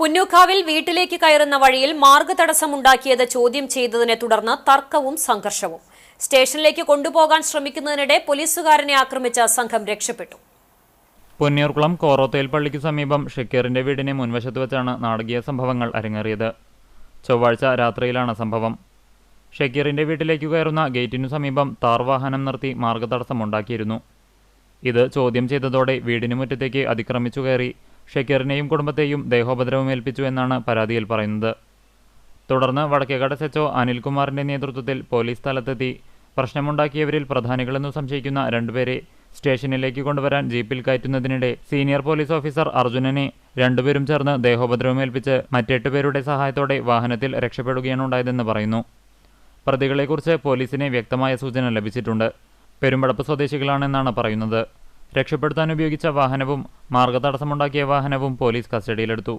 പുന്നൂക്കാവിൽ വീട്ടിലേക്ക് കയറുന്ന വഴിയിൽ മാർഗതടസ്സമുണ്ടാക്കിയത് ചോദ്യം ചെയ്തതിനെ തുടർന്ന് തർക്കവും സംഘർഷവും. സ്റ്റേഷനിലേക്ക് കൊണ്ടുപോകാൻ ശ്രമിക്കുന്നതിനിടെ പോലീസുകാരനെ ആക്രമിച്ച സംഘം രക്ഷപ്പെട്ടു. പൊന്നിയൂർക്കുളം കോറോത്തേൽ പള്ളിക്ക് സമീപം ഷക്കീറിന്റെ വീടിന് മുൻവശത്ത് വെച്ചാണ് നാടകീയ സംഭവങ്ങൾ അരങ്ങേറിയത്. ചൊവ്വാഴ്ച രാത്രിയിലാണ് സംഭവം. ഷക്കീറിന്റെ വീട്ടിലേക്ക് കയറുന്ന ഗേറ്റിനു സമീപം താർ വാഹനം നിർത്തി മാർഗതടസ്സമുണ്ടാക്കിയിരുന്നു. ഇത് ചോദ്യം ചെയ്തതോടെ വീടിനു മുറ്റത്തേക്ക് അതിക്രമിച്ചു കയറി ഷക്കീറിനെയും കുടുംബത്തെയും ദേഹോപദ്രവമേൽപ്പിച്ചു എന്നാണ് പരാതിയിൽ പറയുന്നത്. തുടർന്ന് വടക്കേക്കാട് എസ്എച്ച്ഒ അനിൽകുമാറിന്റെ നേതൃത്വത്തിൽ പോലീസ് സ്ഥലത്തെത്തി പ്രശ്നമുണ്ടാക്കിയവരിൽ പ്രധാനികളെന്നു സംശയിക്കുന്ന രണ്ടുപേരെ സ്റ്റേഷനിലേക്ക് കൊണ്ടുവരാൻ ജീപ്പിൽ കയറ്റുന്നതിനിടെ സീനിയർ പോലീസ് ഓഫീസർ അർജുനനെ രണ്ടുപേരും ചേർന്ന് ദേഹോപദ്രവമേൽപ്പിച്ച് മറ്റെട്ട് പേരുടെ സഹായത്തോടെ വാഹനത്തിൽ രക്ഷപ്പെടുകയാണുണ്ടായതെന്ന് പറയുന്നു. പ്രതികളെക്കുറിച്ച് പോലീസിന് വ്യക്തമായ സൂചന ലഭിച്ചിട്ടുണ്ട്. പെരുമ്പടപ്പ് സ്വദേശികളാണെന്നാണ് പറയുന്നത്. രക്ഷപ്പെടുത്താൻ ഉപയോഗിച്ച വാഹനവും മാർഗതടസ്സമുണ്ടാക്കിയ വാഹനവും പോലീസ് കസ്റ്റഡിയിലെടുത്തു.